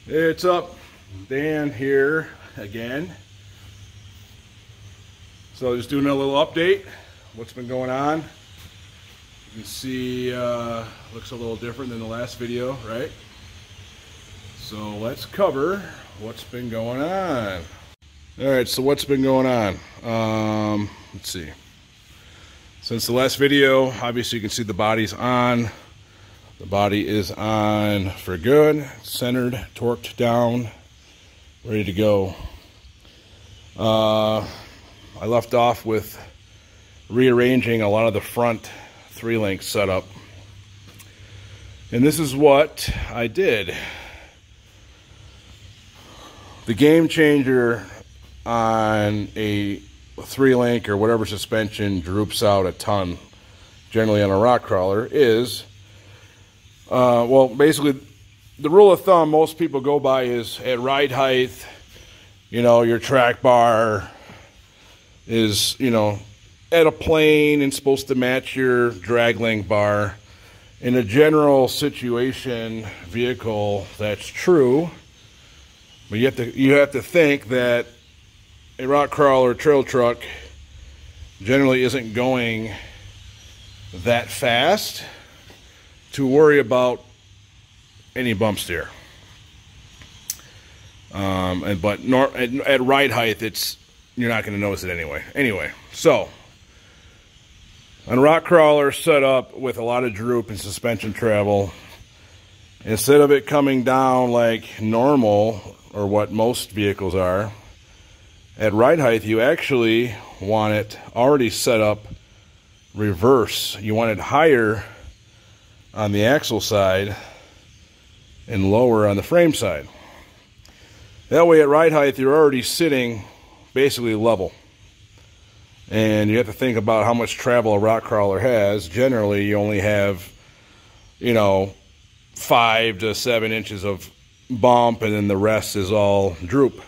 It's up, Dan here again. So just doing a little update, what's been going on. You can see looks a little different than the last video, right? So let's cover what's been going on. Alright, so what's been going on? Let's see. Since the last video, obviously you can see the body's on. The body is on for good, centered, torqued down, ready to go. I left off with rearranging a lot of the front 3-link setup. And this is what I did. The game changer on a 3-link or whatever suspension droops out a ton, generally on a rock crawler, is well, basically, the rule of thumb most people go by is at ride height, you know, your track bar is, you know, at a plane and supposed to match your drag link bar. In a general situation vehicle, that's true, but you have to think that a rock crawler trail truck generally isn't going that fast to worry about any bump steer. But at ride height, you're not going to notice it anyway. Anyway, so on a rock crawler set up with a lot of droop and suspension travel, instead of it coming down like normal or what most vehicles are, at ride height you actually want it already set up reverse. You want it higher on the axle side and lower on the frame side. That way at ride height you're already sitting basically level. And you have to think about how much travel a rock crawler has. Generally you only have, you know, 5 to 7 inches of bump, and then the rest is all droop.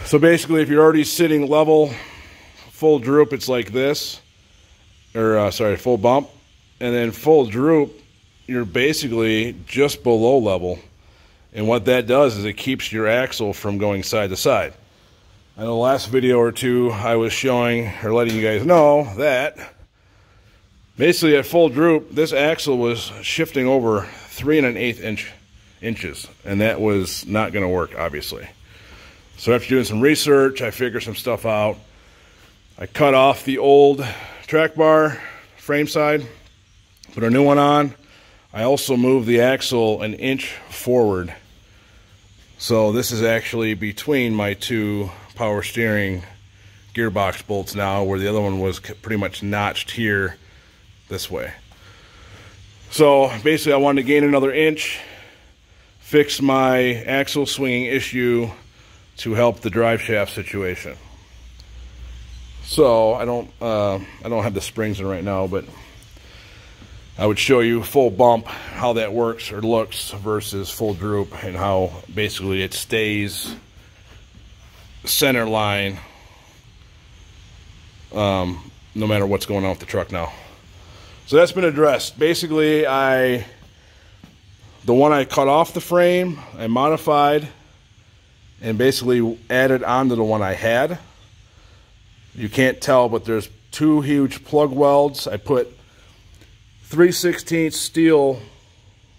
So basically if you're already sitting level, full droop, it's like this, or sorry, full bump. And then full droop, you're basically just below level. And what that does is it keeps your axle from going side to side. In the last video or two, I was showing or letting you guys know that basically at full droop, this axle was shifting over 3 1/8 inches. And that was not going to work, obviously. So after doing some research, I figured some stuff out. I cut off the old track bar frame side, put a new one on. I also moved the axle 1 inch forward. So this is actually between my 2 power steering gearbox bolts now, where the other one was pretty much notched here this way. So basically I wanted to gain another inch, fix my axle swinging issue to help the drive shaft situation. So I don't have the springs in right now, but I would show you full bump, how that works or looks versus full droop, and how basically it stays center line no matter what's going on with the truck now. So that's been addressed. Basically the one I cut off the frame, I modified and basically added onto the one I had. You can't tell, but there's 2 huge plug welds. I put 3/16 steel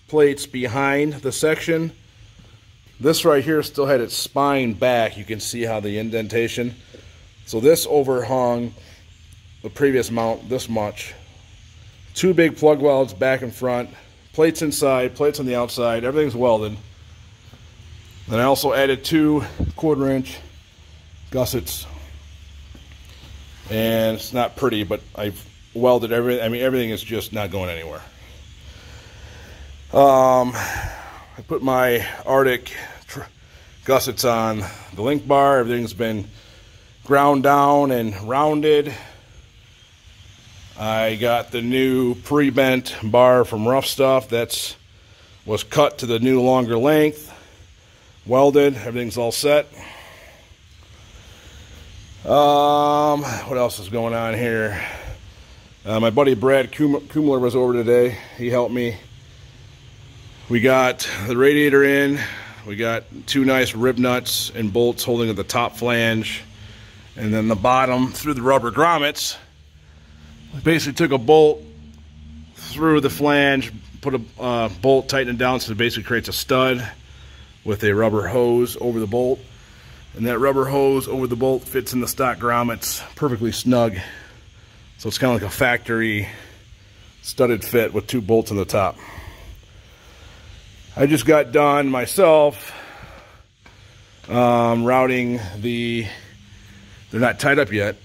plates behind the section. This right here still had its spine back. You can see how the indentation. So this overhung the previous mount this much. 2 big plug welds back and front, plates inside, plates on the outside, everything's welded. Then I also added 2 1/4-inch gussets. And it's not pretty, but I've welded everything. I mean, everything is just not going anywhere. I put my Arctic gussets on the link bar. Everything's been ground down and rounded. I got the new pre-bent bar from Rough Stuff. That's was cut to the new longer length, welded. Everything's all set. What else is going on here? My buddy Brad Kumler was over today. He helped me We got the radiator in. We got two nice rib nuts and bolts holding at the top flange, and then the bottom through the rubber grommets. We basically took a bolt through the flange, put a bolt, tighten it down so it basically creates a stud with a rubber hose over the bolt. And that rubber hose over the bolt fits in the stock grommets perfectly snug. So it's kind of like a factory studded fit with two bolts on the top. I just got done myself routing they're not tied up yet,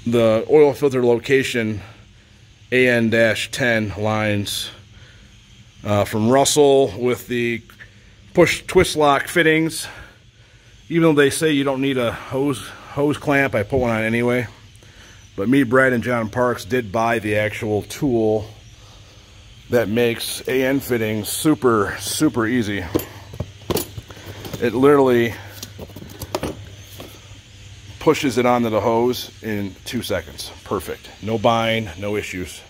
the oil filter location AN-10 lines from Russell with the push twist lock fittings. Even though they say you don't need a hose clamp, I put one on anyway. But me, Brad, and John Parks did buy the actual tool that makes AN fittings super, super easy. It literally pushes it onto the hose in 2 seconds. Perfect. No bind, no issues.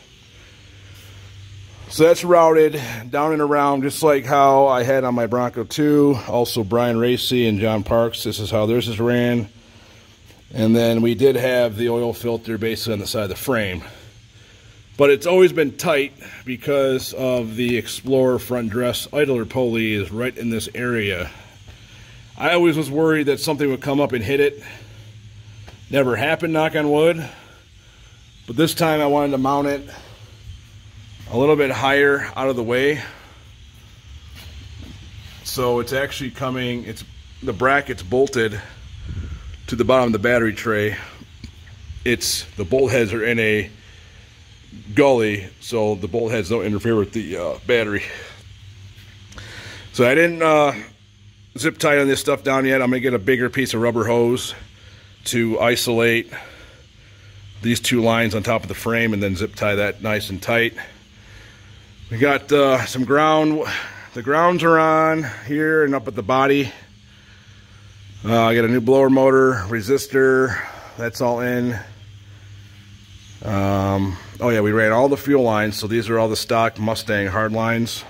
So that's routed down and around just like how I had on my Bronco 2. Also Brian Racy and John Parks, this is how theirs is ran. And then we did have the oil filter basically on the side of the frame. But it's always been tight because of the Explorer front dress idler pulley is right in this area. I always was worried that something would come up and hit it. Never happened, knock on wood. But this time I wanted to mount it a little bit higher out of the way. So it's actually coming, the bracket's bolted to the bottom of the battery tray. The bolt heads are in a gully, so the bolt heads don't interfere with the battery. So I didn't zip tie on this stuff down yet. I'm gonna get a bigger piece of rubber hose to isolate these two lines on top of the frame and then zip tie that nice and tight. We got some ground. The grounds are on here and up at the body. I got a new blower motor, resistor, that's all in. Oh yeah, we ran all the fuel lines, so these are all the stock Mustang hard lines.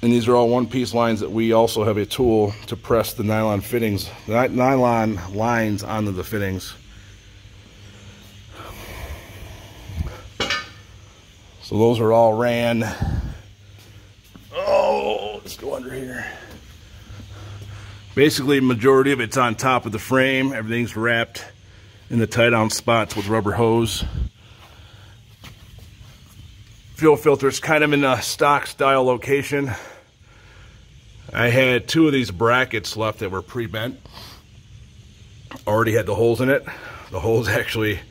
And these are all one-piece lines that we also have a tool to press the nylon fittings, the nylon lines onto the fittings. So those are all ran. Oh, let's go under here. Basically, majority of it's on top of the frame. Everything's wrapped in the tie-down spots with rubber hose. Fuel filter's kind of in a stock style location. I had two of these brackets left that were pre-bent. Already had the holes in it. The holes actually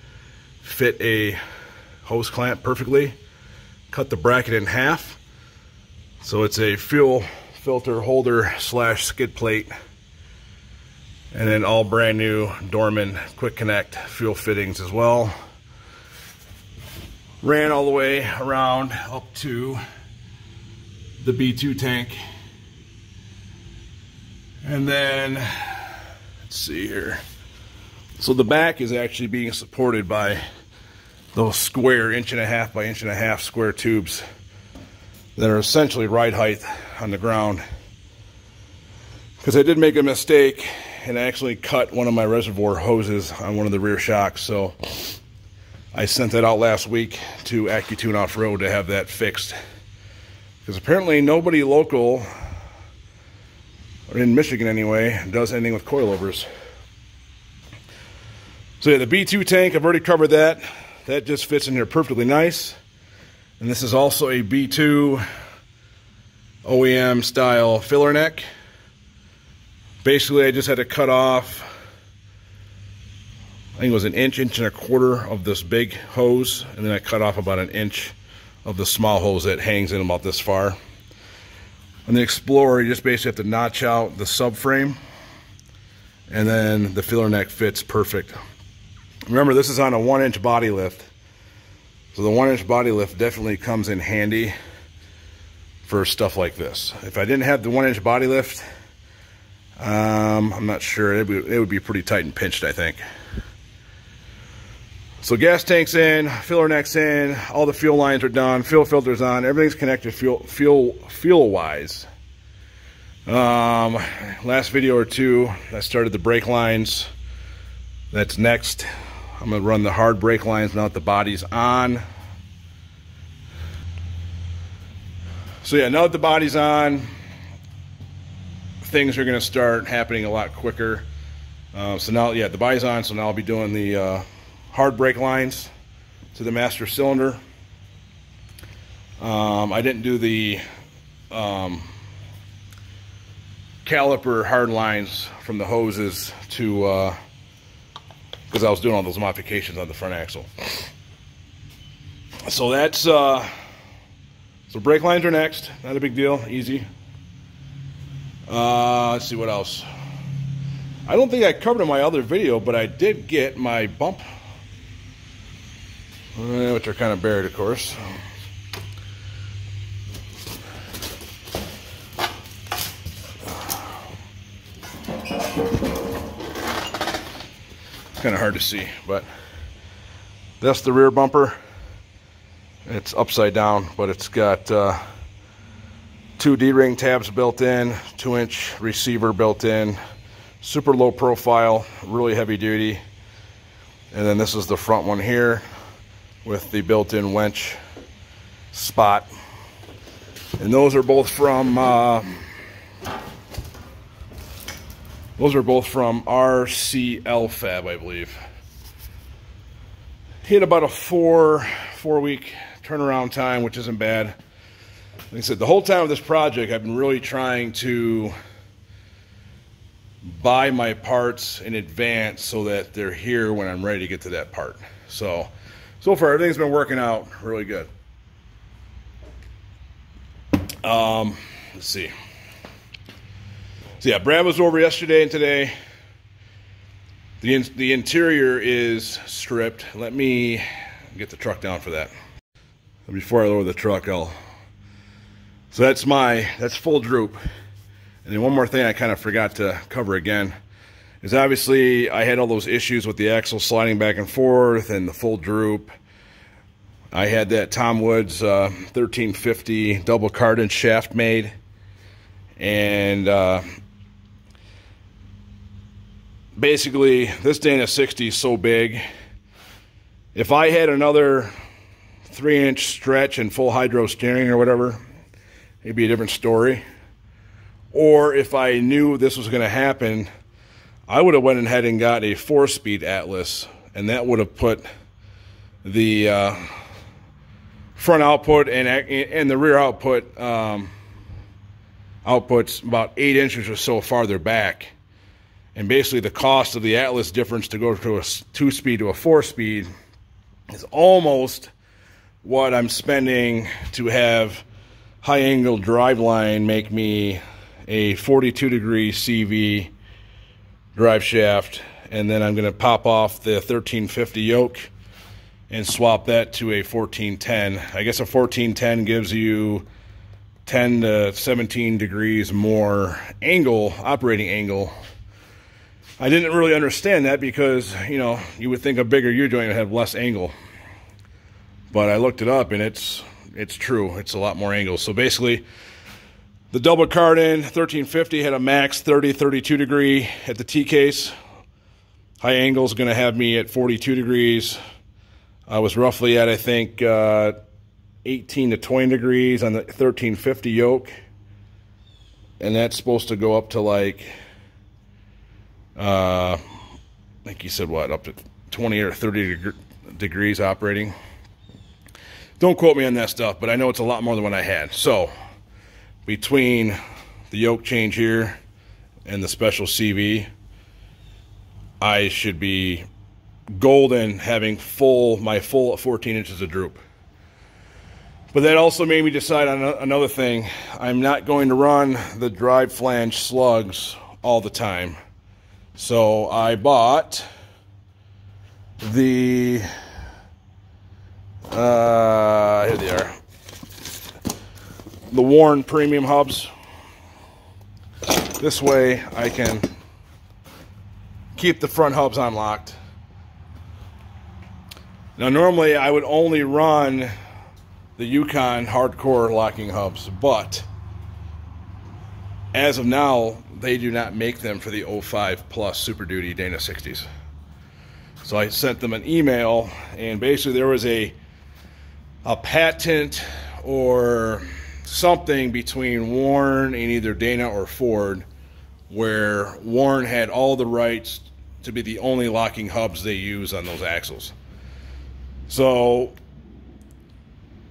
fit a hose clamp perfectly. Cut the bracket in half. So it's a fuel filter holder slash skid plate. And then all brand new Dorman quick connect fuel fittings as well. Ran all the way around up to the B2 tank. And then, let's see here. So the back is actually being supported by those square 1.5 by 1.5 square tubes that are essentially ride height on the ground. Because I did make a mistake and I actually cut one of my reservoir hoses on one of the rear shocks. So I sent that out last week to AccuTune Off-Road to have that fixed. Because apparently nobody local, or in Michigan anyway, does anything with coilovers. So yeah, the B2 tank, I've already covered that. That just fits in here perfectly nice. And this is also a B2 OEM style filler neck. Basically, I just had to cut off, I think it was an inch and a quarter of this big hose, and then I cut off about an inch of the small hose that hangs in about this far. On the Explorer, you just basically have to notch out the subframe, and then the filler neck fits perfect. Remember, this is on a 1-inch body lift, so the 1-inch body lift definitely comes in handy for stuff like this. If I didn't have the 1-inch body lift, I'm not sure. It would be pretty tight and pinched, I think. So gas tank's in, filler neck's in, all the fuel lines are done, fuel filter's on, everything's connected fuel-wise. Last video or two, I started the brake lines. That's next. I'm going to run the hard brake lines now that the body's on. So yeah, now that the body's on, things are going to start happening a lot quicker. So now, yeah, the body's on, so now I'll be doing the hard brake lines to the master cylinder. I didn't do the caliper hard lines from the hoses to because I was doing all those modifications on the front axle. So that's so brake lines are next. Not a big deal, easy. Let's see what else. I don't think I covered in my other video, but I did get my bump, which are kind of buried, of course. It's kind of hard to see, but that's the rear bumper. It's upside down, but it's got two D-ring tabs built in, 2-inch receiver built in, super low profile, really heavy duty. And then this is the front one here with the built-in wench spot. And those are both from RCL Fab, I believe. Hit about a four week turnaround time, which isn't bad. Like I said, the whole time of this project, I've been really trying to buy my parts in advance so that they're here when I'm ready to get to that part. So far everything's been working out really good. Let's see. So yeah, Brad was over yesterday and today. The interior is stripped. Let me get the truck down for that. Before I lower the truck, so that's full droop. And then one more thing I kind of forgot to cover again is obviously I had all those issues with the axle sliding back and forth and the full droop. I had that Tom Woods 1350 double cardan shaft made, and basically this Dana 60 is so big, if I had another 3-inch stretch and full hydro steering or whatever, it'd be a different story. Or if I knew this was going to happen, I would have went ahead and got a 4-speed Atlas, and that would have put the front output and the rear output outputs about 8 inches or so farther back. And basically the cost of the Atlas difference to go to a 2-speed to a 4-speed is almost what I'm spending to have high angle driveline make me a 42-degree CV drive shaft, and then I'm going to pop off the 1350 yoke and swap that to a 1410. I guess a 1410 gives you 10 to 17 degrees more angle, operating angle. I didn't really understand that because, you know, you would think a bigger U-joint would have less angle. But I looked it up, and it's true. It's a lot more angle. So basically, the double cardan 1350 had a max 32 degree at the T-case. High angle is going to have me at 42 degrees. I was roughly at, I think, 18 to 20 degrees on the 1350 yoke. And that's supposed to go up to like, I think you said what, up to 20 or 30 degrees operating. Don't quote me on that stuff, but I know it's a lot more than what I had. So between the yoke change here and the special CV, I should be golden having my full 14 inches of droop. But that also made me decide on another thing. I'm not going to run the drive flange slugs all the time. So I bought the here they are, the Warren premium hubs. This way I can keep the front hubs unlocked. Now normally I would only run the Yukon hardcore locking hubs, but as of now they do not make them for the 05 Plus Super Duty Dana 60s. So I sent them an email, and basically there was a patent or something between Warren and either Dana or Ford, where Warren had all the rights to be the only locking hubs they use on those axles. So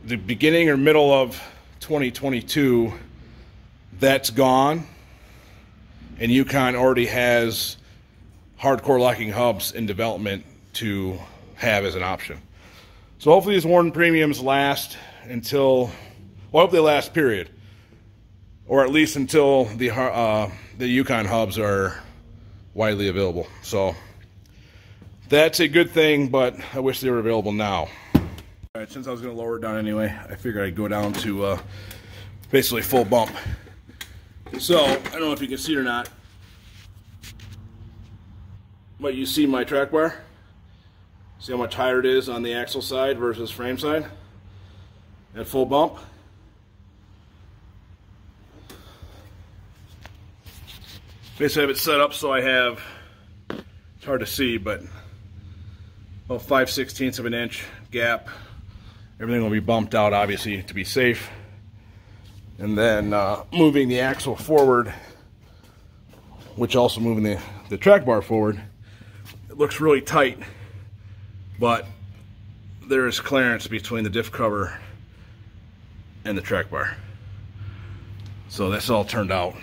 the beginning or middle of 2022, that's gone, and Yukon already has hardcore locking hubs in development to have as an option. So hopefully these Warren premiums last until, well, I hope they last, period, or at least until the Yukon hubs are widely available. So that's a good thing, but I wish they were available now. All right, since I was going to lower it down anyway, I figured I'd go down to basically full bump. So I don't know if you can see it or not, but you see my track bar? See how much higher it is on the axle side versus frame side at full bump? Basically I have it set up so I have, it's hard to see, but about 5/16 of an inch gap. Everything will be bumped out, obviously, to be safe. And then moving the axle forward, which also moving the track bar forward, it looks really tight, but there is clearance between the diff cover and the track bar. So that's all turned out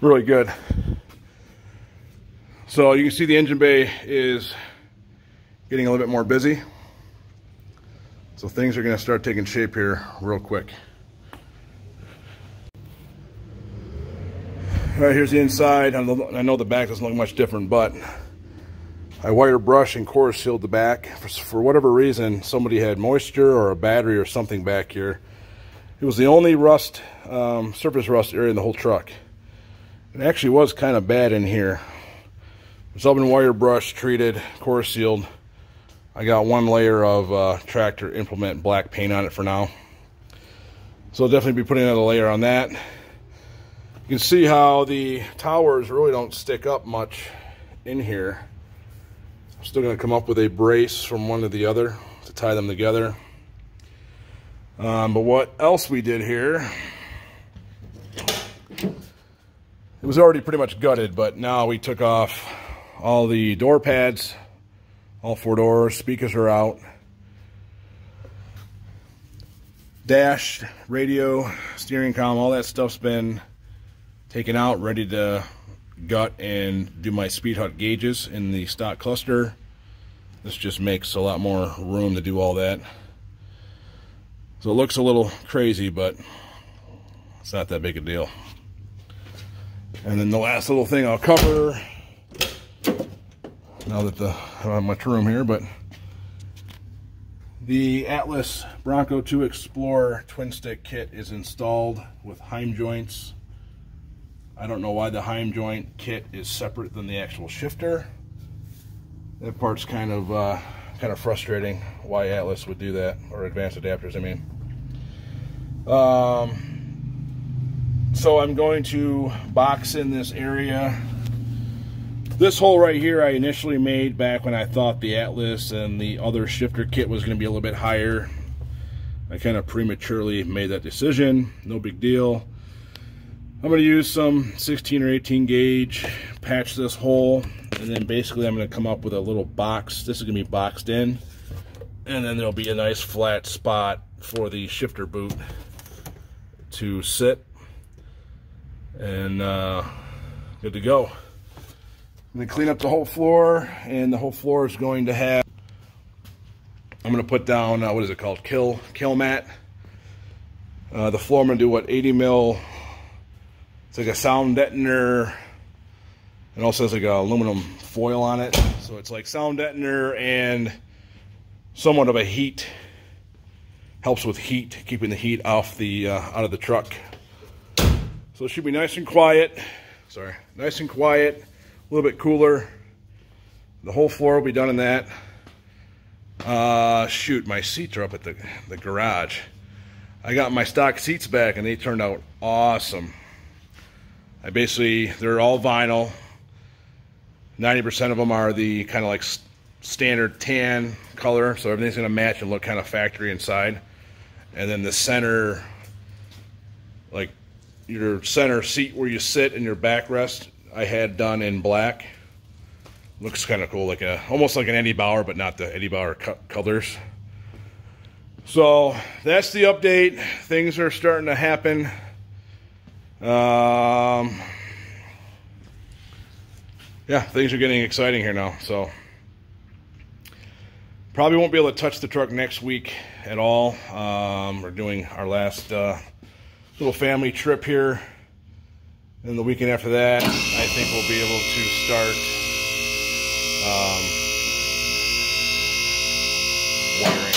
really good. So you can see the engine bay is getting a little bit more busy. So things are going to start taking shape here real quick. All right, here's the inside. I know the back doesn't look much different, but I wire brush and core sealed the back. For whatever reason, somebody had moisture or a battery or something back here. It was the only rust, surface rust area in the whole truck. It actually was kind of bad in here. It's all been wire brush treated, core sealed. I got one layer of tractor implement black paint on it for now. So I'll definitely be putting another layer on that. You can see how the towers really don't stick up much in here. I'm still going to come up with a brace from one to the other to tie them together. But what else we did here, it was already pretty much gutted, but now we took off all the door pads, all 4 doors, speakers are out. Dash, radio, steering column, all that stuff's been taken out, ready to gut and do my speed hut gauges in the stock cluster. This just makes a lot more room to do all that. So it looks a little crazy, but it's not that big a deal. And then the last little thing I'll cover, now that I don't have much room here, but the Atlas Bronco 2 Explorer twin stick kit is installed with Heim joints. I don't know why the Heim joint kit is separate than the actual shifter. That part's kind of frustrating why Atlas would do that, or Advanced Adapters, I mean. So I'm going to box in this area. This hole right here I initially made back when I thought the Atlas and the other shifter kit was going to be a little bit higher. I kind of prematurely made that decision. No big deal. I'm going to use some 16 or 18 gauge, patch this hole, and then basically I'm going to come up with a little box. This is going to be boxed in, and then there'll be a nice flat spot for the shifter boot to sit, and good to go. I'm going to clean up the whole floor, and the whole floor is going to have, I'm going to put down, what is it called, kill mat. The floor I'm going to do, 80 mil. It's like a sound deadener. It also has like an aluminum foil on it. So it's like sound deadener and somewhat of a heat. Helps with heat, keeping the heat off the out of the truck. So it should be nice and quiet. Sorry, nice and quiet, a little bit cooler. The whole floor will be done in that. Shoot, my seats are up at the garage. I got my stock seats back and they turned out awesome. They're all vinyl. 90% of them are the kind of like standard tan color, so everything's gonna match and look kind of factory inside. And then the center, like your center seat where you sit and your backrest, I had done in black. Looks kind of cool, almost like an Eddie Bauer, but not the Eddie Bauer colors. So that's the update. Things are starting to happen. Yeah, things are getting exciting here now. So probably won't be able to touch the truck next week at all. We're doing our last little family trip here. And the weekend after that, I think we'll be able to start wiring.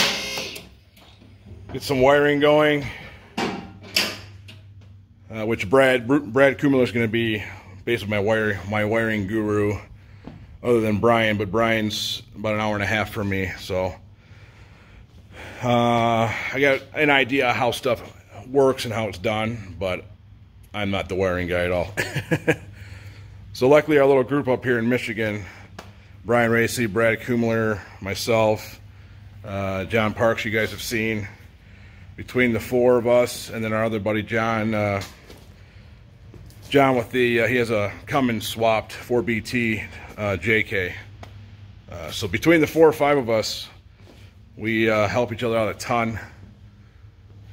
Get some wiring going, which Brad Kumler is going to be basically my wiring guru, other than Brian, but Brian's about an hour and a half from me, so I got an idea how stuff works and how it's done, but I'm not the wiring guy at all. So luckily our little group up here in Michigan, Brian Racy, Brad Kumler, myself, John Parks, you guys have seen. Between the four of us and then our other buddy John with he has a Cummins swapped 4BT JK. So between the 4 or 5 of us, we help each other out a ton,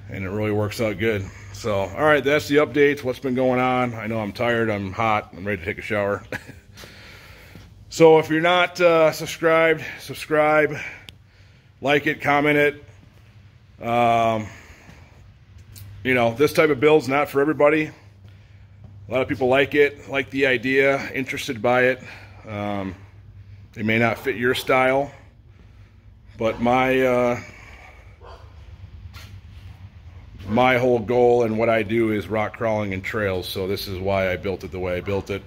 and it really works out good. So, all right, that's the updates. What's been going on? I know I'm tired, I'm hot, I'm ready to take a shower. So if you're not subscribed, subscribe, like it, comment it. You know, this type of build's not for everybody. A lot of people like it, like the idea, interested by it. It may not fit your style, but my whole goal and what I do is rock crawling and trails, so this is why I built it the way I built it.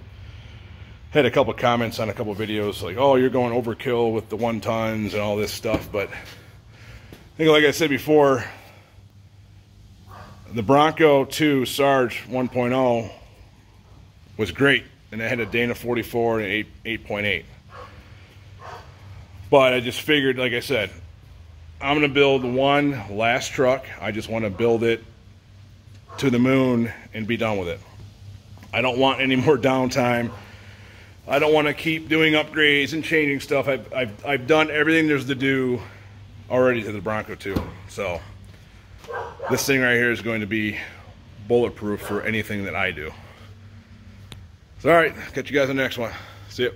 Had a couple comments on a couple videos like, oh, you're going overkill with the 1 tons and all this stuff, but I think, like I said before, the Bronco 2 SARGE 1.0 was great, and it had a Dana 44 and 8.8. But I just figured, like I said, I'm going to build one last truck. I just want to build it to the moon and be done with it. I don't want any more downtime. I don't want to keep doing upgrades and changing stuff. I've done everything there's to do already to the Bronco 2. So this thing right here is going to be bulletproof for anything that I do. So, all right, catch you guys on the next one. See ya.